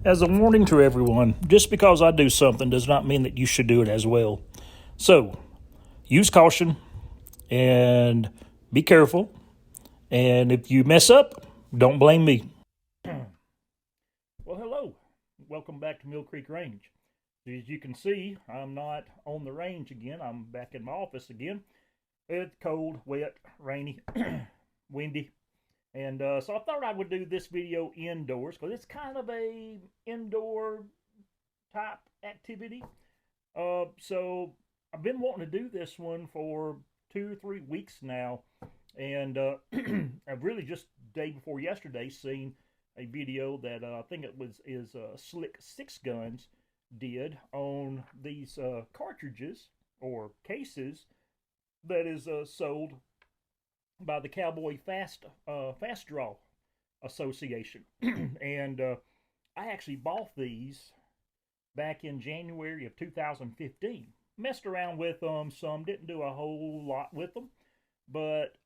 As a warning to everyone, just because I do something does not mean that you should do it as well. So, use caution and be careful. And if you mess up, don't blame me. Well, hello. Welcome back to Mill Creek Range. As you can see, I'm not on the range again. I'm back in my office again. It's cold, wet, rainy, windy. And so I thought I would do this video indoors because it's kind of a indoor type activity. So I've been wanting to do this one for 2 or 3 weeks now, and I've really just day before yesterday seen a video that I think it was Slick Six Guns did on these cartridges or cases that is sold by the Cowboy Fast Draw Association, and I actually bought these back in January of 2015. Messed around with them some, didn't do a whole lot with them, but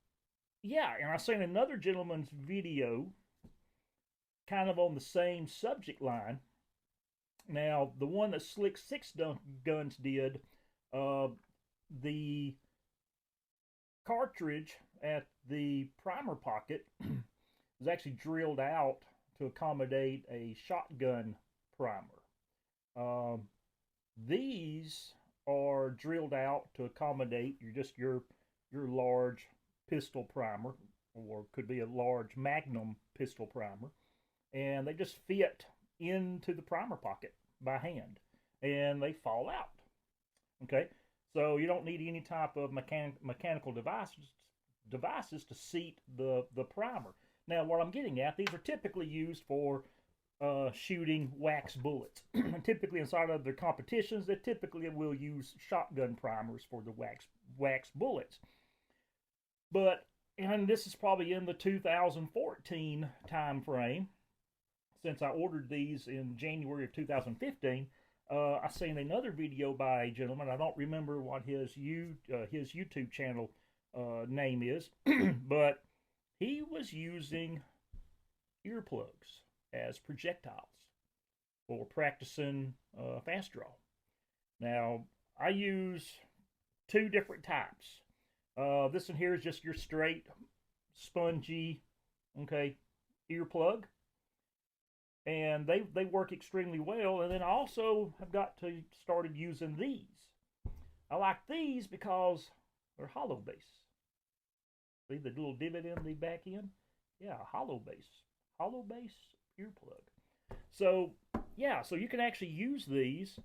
yeah. And I seen another gentleman's video, kind of on the same subject line. Now, the one that Slick Six Guns did, the cartridge at the primer pocket was actually drilled out to accommodate a shotgun primer. These are drilled out to accommodate your large pistol primer, or could be a large Magnum pistol primer, and they just fit into the primer pocket by hand, and they fall out. Okay, so you don't need any type of mechanical devices to seat the primer. Now, what I'm getting at, these are typically used for shooting wax bullets. Typically, inside of their competitions, they typically will use shotgun primers for the wax bullets. But, and this is probably in the 2014 time frame, since I ordered these in January of 2015. I seen another video by a gentleman. I don't remember what his YouTube channel name is, but he was using earplugs as projectiles for practicing fast draw. Now, I use two different types. This one here is just your straight spongy, okay, earplug, and they work extremely well. And then I also have started using these. I like these because they're hollow base. See the little divot in the back end? Yeah, hollow base earplug. So yeah, so you can actually use these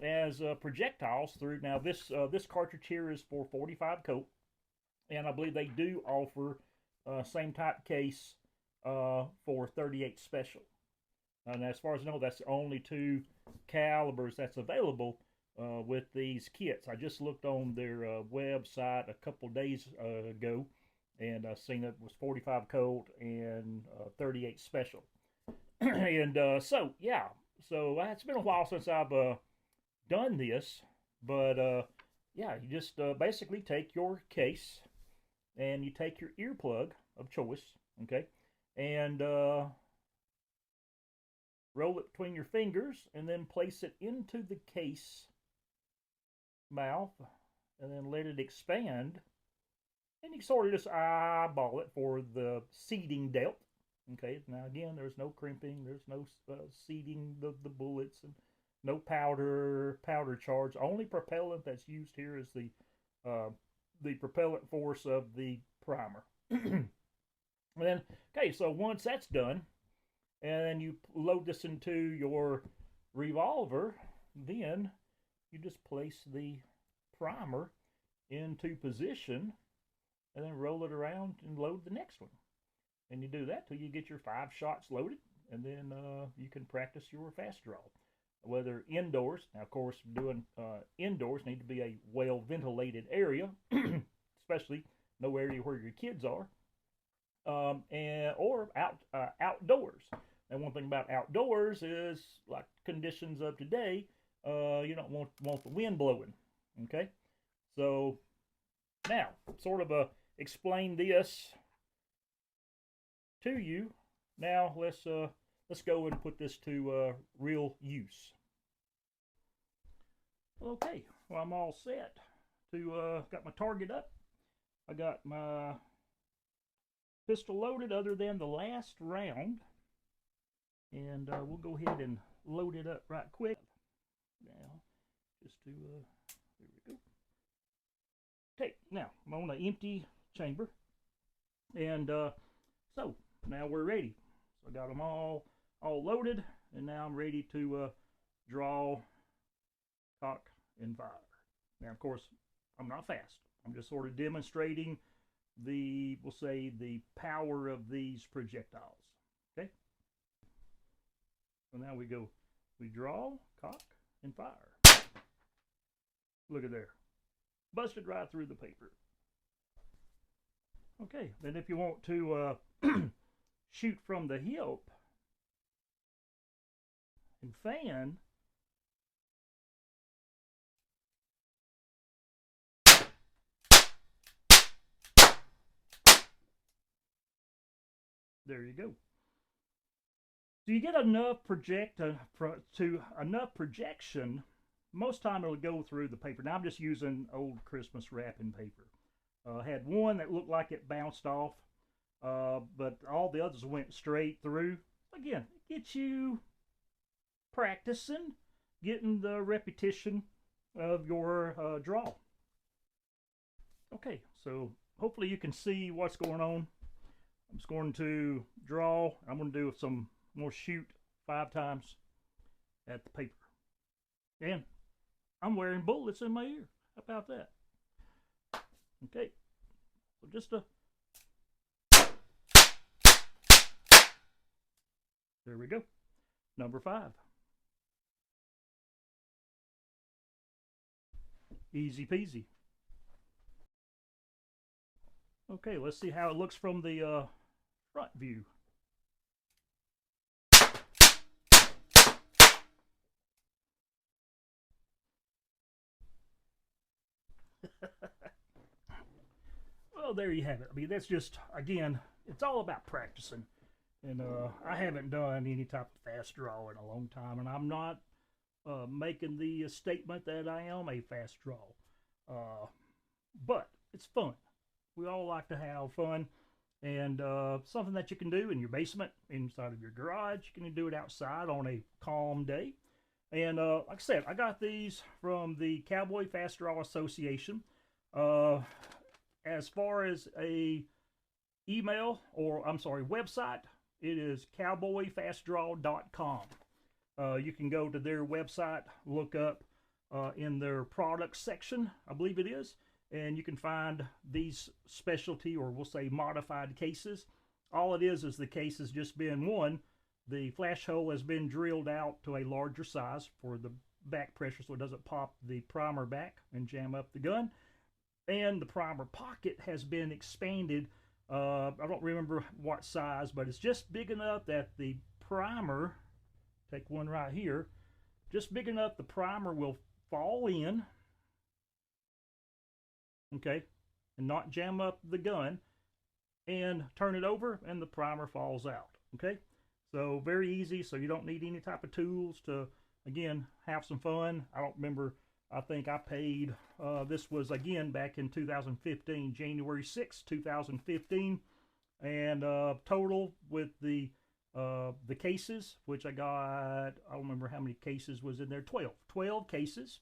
as projectiles through. Now this cartridge here is for 45 coat, and I believe they do offer same type case for 38 special. And as far as I know, that's the only two calibers that's available with these kits. I just looked on their website a couple days ago, and I seen it was 45 coat and 38 special. And so yeah, so it's been a while since I've done this, but yeah, you just basically take your case and you take your earplug of choice, okay, and roll it between your fingers, and then place it into the case mouth, and then let it expand. And you sort of just eyeball it for the seating depth. Okay, now again, there's no crimping, there's no seating the bullets, and no powder charge. Only propellant that's used here is the propellant force of the primer. And then, okay, so once that's done, and you load this into your revolver, then you just place the primer into position, and then roll it around and load the next one. And you do that till you get your 5 shots loaded, and then you can practice your fast draw. Whether indoors, now of course doing indoors need to be a well ventilated area, especially no area where your kids are, or outdoors. And one thing about outdoors is, like conditions of today, you don't want the wind blowing. Okay, so now sort of explain this to you. Now let's let's go and put this to real use. Okay, well, I'm all set to got my target up. I got my pistol loaded other than the last round, and we'll go ahead and load it up right quick now, just to there we go. Okay, now I'm on an empty chamber, and so now we're ready. So I got them all loaded, and now I'm ready to draw, cock, and fire. Now, of course, I'm not fast. I'm just sort of demonstrating we'll say, the power of these projectiles. Okay? So now we draw, cock, and fire. Look at there. Busted right through the paper. Okay, then if you want to shoot from the hip and fan, there you go. So you get enough enough projection. Most time it'll go through the paper. Now I'm just using old Christmas wrapping paper. Had one that looked like it bounced off, but all the others went straight through. Again, it gets you practicing, getting the repetition of your draw. Okay, so hopefully you can see what's going on. I'm just going to draw. I'm going to do some more shoot 5 times at the paper. And I'm wearing bullets in my ear. How about that? Okay. So just there we go. Number 5. Easy peasy. Okay, let's see how it looks from the front view. Well, there you have it. I mean, that's just, again, it's all about practicing. And I haven't done any type of fast draw in a long time, and I'm not making the statement that I am a fast draw. But it's fun. We all like to have fun, and something that you can do in your basement, inside of your garage. You can do it outside on a calm day. And like I said, I got these from the Cowboy Fast Draw Association. As far as a email, or I'm sorry, website, it is cowboyfastdraw.com. You can go to their website, look up in their products section, I believe it is, and you can find these specialty, or we'll say modified cases. All it is the case has just been one. The flash hole has been drilled out to a larger size for the back pressure so it doesn't pop the primer back and jam up the gun. And the primer pocket has been expanded. I don't remember what size, but it's just big enough that the primer, take one right here, just big enough the primer will fall in, okay, and not jam up the gun, and turn it over and the primer falls out, okay? So very easy, so you don't need any type of tools to, again, have some fun. I don't remember, I think I paid, this was again back in 2015, January 6, 2015, and total with the cases, which I got, I don't remember how many cases was in there, 12 cases,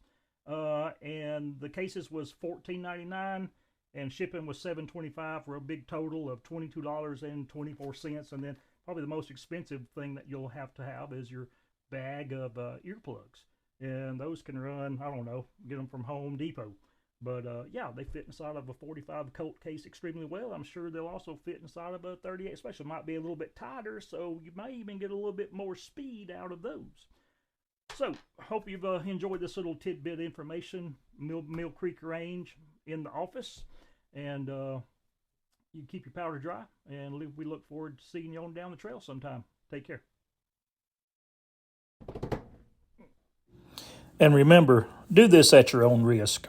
and the cases was $14.99, and shipping was $7.25 for a big total of $22.24, and then probably the most expensive thing that you'll have to have is your bag of earplugs. And those can run, I don't know, get them from Home Depot. But yeah, they fit inside of a 45 Colt case extremely well. I'm sure they'll also fit inside of a 38 Special. Might be a little bit tighter, so you may even get a little bit more speed out of those. So, hope you've enjoyed this little tidbit information. Mill Creek Range in the office. And you keep your powder dry, and we look forward to seeing you on down the trail sometime. Take care. And remember, do this at your own risk.